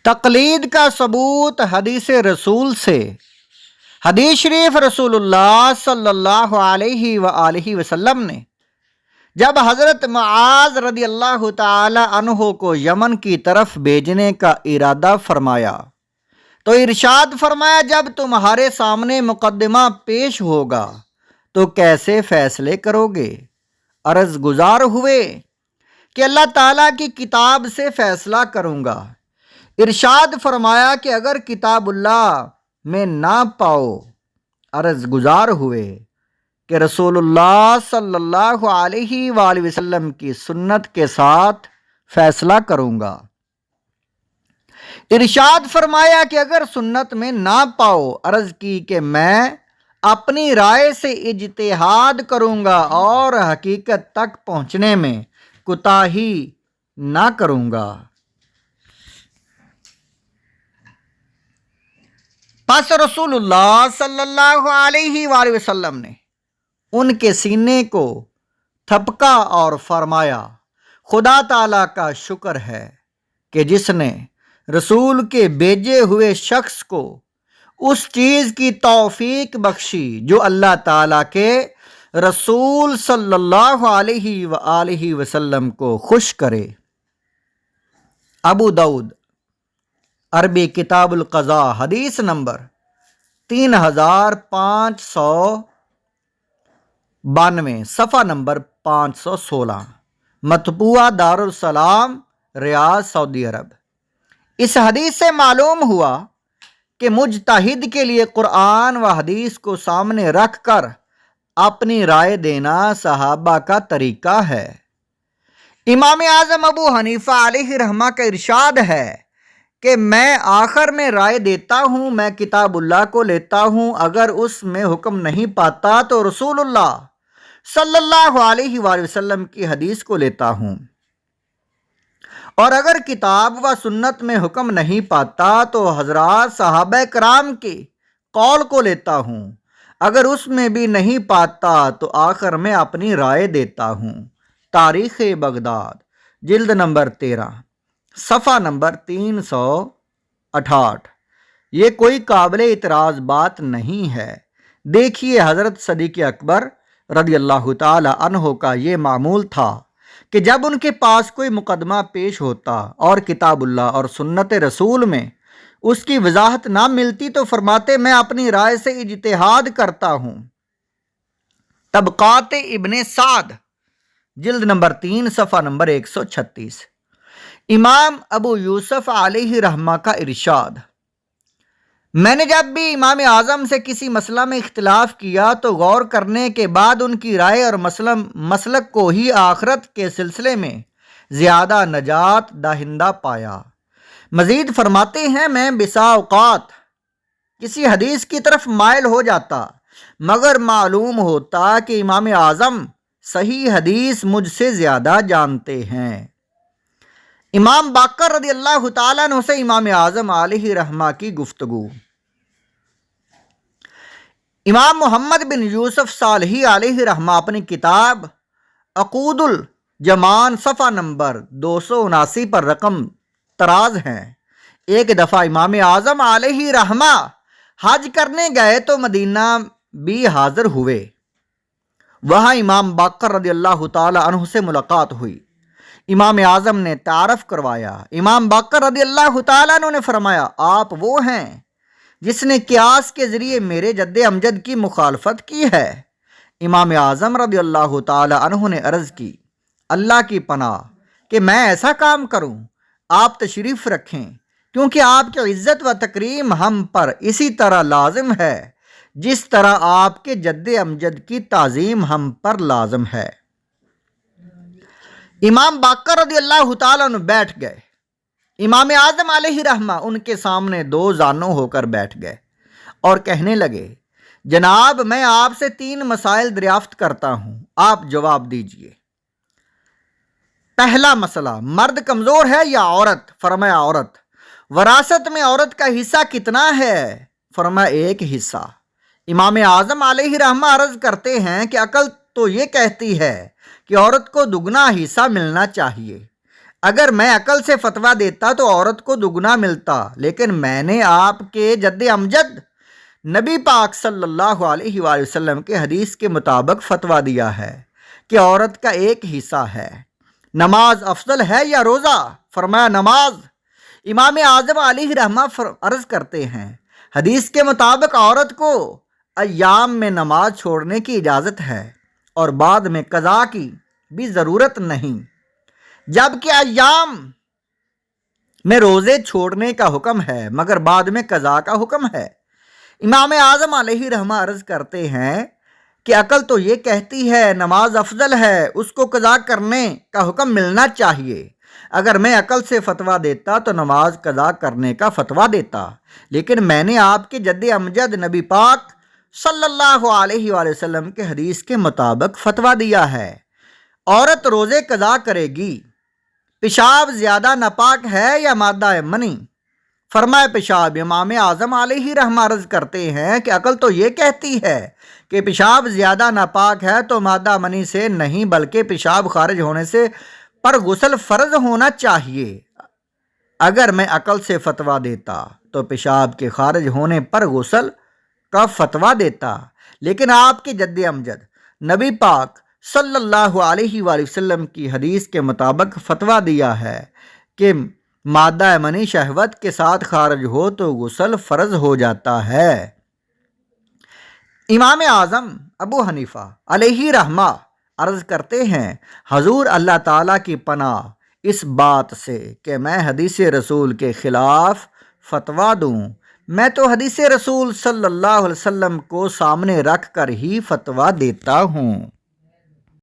تقلید کا ثبوت حدیث رسول سے۔ حدیث شریف رسول اللہ صلی اللہ علیہ وآلہ وسلم نے جب حضرت معاذ رضی اللہ تعالی عنہ کو یمن کی طرف بھیجنے کا ارادہ فرمایا تو ارشاد فرمایا، جب تمہارے سامنے مقدمہ پیش ہوگا تو کیسے فیصلے کرو گے؟ عرض گزار ہوئے کہ اللہ تعالیٰ کی کتاب سے فیصلہ کروں گا۔ ارشاد فرمایا کہ اگر کتاب اللہ میں نہ پاؤ، عرض گزار ہوئے کہ رسول اللہ صلی اللہ علیہ وآلہ وسلم کی سنت کے ساتھ فیصلہ کروں گا۔ ارشاد فرمایا کہ اگر سنت میں نہ پاؤ، عرض کی کہ میں اپنی رائے سے اجتہاد کروں گا اور حقیقت تک پہنچنے میں کوتاہی نہ کروں گا۔ پس رسول اللہ صلی اللہ علیہ وآلہ وسلم نے ان کے سینے کو تھپکا اور فرمایا، خدا تعالیٰ کا شکر ہے کہ جس نے رسول کے بھیجے ہوئے شخص کو اس چیز کی توفیق بخشی جو اللہ تعالیٰ کے رسول صلی اللہ علیہ وآلہ وسلم کو خوش کرے۔ ابو داؤد عربی کتاب القضاء حدیث نمبر 3592 صفحہ نمبر 516، مطبوعہ دارالسلام ریاض سعودی عرب۔ اس حدیث سے معلوم ہوا کہ مجتہد کے لیے قرآن و حدیث کو سامنے رکھ کر اپنی رائے دینا صحابہ کا طریقہ ہے۔ امام اعظم ابو حنیفہ علیہ رحمہ کا ارشاد ہے کہ میں آخر میں رائے دیتا ہوں، میں کتاب اللہ کو لیتا ہوں، اگر اس میں حکم نہیں پاتا تو رسول اللہ صلی اللہ علیہ وآلہ وسلم کی حدیث کو لیتا ہوں، اور اگر کتاب و سنت میں حکم نہیں پاتا تو حضرات صحابہ کرام کے قول کو لیتا ہوں، اگر اس میں بھی نہیں پاتا تو آخر میں اپنی رائے دیتا ہوں۔ تاریخ بغداد جلد نمبر 13 صفحہ نمبر 368۔ یہ کوئی قابل اعتراض بات نہیں ہے۔ دیکھیے حضرت صدیق اکبر رضی اللہ تعالی عنہ کا یہ معمول تھا کہ جب ان کے پاس کوئی مقدمہ پیش ہوتا اور کتاب اللہ اور سنت رسول میں اس کی وضاحت نہ ملتی تو فرماتے، میں اپنی رائے سے اجتہاد کرتا ہوں۔ طبقات ابن سعد جلد نمبر 3 صفحہ نمبر 136۔ امام ابو یوسف علیہ رحمہ کا ارشاد، میں نے جب بھی امام اعظم سے کسی مسئلہ میں اختلاف کیا تو غور کرنے کے بعد ان کی رائے اور مسلک کو ہی آخرت کے سلسلے میں زیادہ نجات دہندہ پایا۔ مزید فرماتے ہیں، میں بسا اوقات کسی حدیث کی طرف مائل ہو جاتا مگر معلوم ہوتا کہ امام اعظم صحیح حدیث مجھ سے زیادہ جانتے ہیں۔ امام باقر رضی اللہ تعالیٰ عنہ سے امام اعظم علیہ رحمہ کی گفتگو۔ امام محمد بن یوسف صالحی علیہ رحمہ اپنی کتاب عقود الجمان صفحہ نمبر 279 پر رقم تراز ہیں۔ ایک دفعہ امام اعظم علیہ رحمہ حج کرنے گئے تو مدینہ بھی حاضر ہوئے۔ وہاں امام باقر رضی اللہ تعالی عنہ سے ملاقات ہوئی۔ امام اعظم نے تعارف کروایا۔ امام باقر رضی اللہ تعالیٰ عنہ نے فرمایا، آپ وہ ہیں جس نے قیاس کے ذریعے میرے جد امجد کی مخالفت کی ہے۔ امام اعظم رضی اللہ تعالیٰ عنہ نے عرض کی، اللہ کی پناہ کہ میں ایسا کام کروں، آپ تشریف رکھیں، کیونکہ آپ کی عزت و تکریم ہم پر اسی طرح لازم ہے جس طرح آپ کے جد امجد کی تعظیم ہم پر لازم ہے۔ امام باقر رضی اللہ تعالیٰ عنہ بیٹھ گئے۔ امام اعظم علیہ رحمہ ان کے سامنے دو زانوں ہو کر بیٹھ گئے اور کہنے لگے، جناب میں آپ سے 3 مسائل دریافت کرتا ہوں، آپ جواب دیجئے۔ پہلا مسئلہ، مرد کمزور ہے یا عورت؟ فرمایا عورت۔ وراثت میں عورت کا حصہ کتنا ہے؟ فرمایا 1 حصہ۔ امام اعظم علیہ رحمہ عرض کرتے ہیں کہ عقل تو یہ کہتی ہے کہ عورت کو دگنا حصہ ملنا چاہیے۔ اگر میں عقل سے فتویٰ دیتا تو عورت کو دگنا ملتا، لیکن میں نے آپ کے جد امجد نبی پاک صلی اللہ علیہ وآلہ وسلم کے حدیث کے مطابق فتویٰ دیا ہے کہ عورت کا ایک حصہ ہے۔ نماز افضل ہے یا روزہ؟ فرمایا نماز۔ امام اعظم علیہ رحمہ عرض کرتے ہیں، حدیث کے مطابق عورت کو ایام میں نماز چھوڑنے کی اجازت ہے اور بعد میں قضا کی بھی ضرورت نہیں، جبکہ ایام میں روزے چھوڑنے کا حکم ہے مگر بعد میں قضا کا حکم ہے۔ امام اعظم علیہ رحمہ عرض کرتے ہیں کہ عقل تو یہ کہتی ہے نماز افضل ہے، اس کو قضا کرنے کا حکم ملنا چاہیے۔ اگر میں عقل سے فتویٰ دیتا تو نماز قضا کرنے کا فتویٰ دیتا، لیکن میں نے آپ کے جد امجد نبی پاک صلی اللہ علیہ وآلہ وسلم کے حدیث کے مطابق فتویٰ دیا ہے، عورت روزے قضا کرے گی۔ پیشاب زیادہ ناپاک ہے یا مادہ منی؟ فرمائے پیشاب۔ امام اعظم علیہ رحمہ عرض کرتے ہیں کہ عقل تو یہ کہتی ہے کہ پیشاب زیادہ ناپاک ہے تو مادہ منی سے نہیں بلکہ پیشاب خارج ہونے سے پر غسل فرض ہونا چاہیے۔ اگر میں عقل سے فتویٰ دیتا تو پیشاب کے خارج ہونے پر غسل کا فتویٰ دیتا، لیکن آپ کے جد امجد نبی پاک صلی اللہ علیہ وآلہ وسلم کی حدیث کے مطابق فتویٰ دیا ہے کہ مادہ منی شہوت کے ساتھ خارج ہو تو غسل فرض ہو جاتا ہے۔ امام اعظم ابو حنیفہ علیہ رحمہ عرض کرتے ہیں، حضور اللہ تعالیٰ کی پناہ اس بات سے کہ میں حدیث رسول کے خلاف فتویٰ دوں، میں تو حدیث رسول صلی اللہ علیہ وسلم کو سامنے رکھ کر ہی فتویٰ دیتا ہوں۔